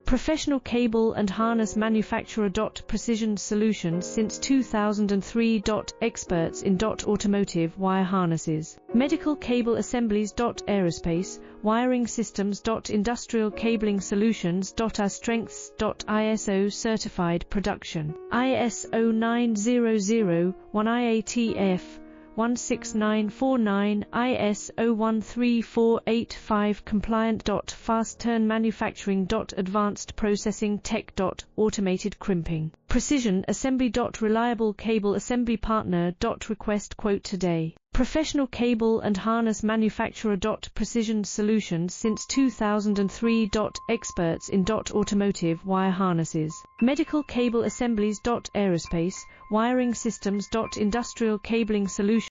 Professional cable and harness manufacturer. Precision solutions since 2003. Experts in automotive wire harnesses, medical cable assemblies. Aerospace wiring systems. Industrial cabling solutions. Our strengths. ISO certified production, ISO 9001 IATF 16949, ISO 13485 compliant. Fast turn manufacturing. Advanced processing tech. Automated crimping, precision assembly. Reliable cable assembly partner. Request quote today. Professional cable and harness manufacturer. Precision solutions since 2003. Experts in automotive wire harnesses, medical cable assemblies. Aerospace wiring systems. Industrial cabling solutions.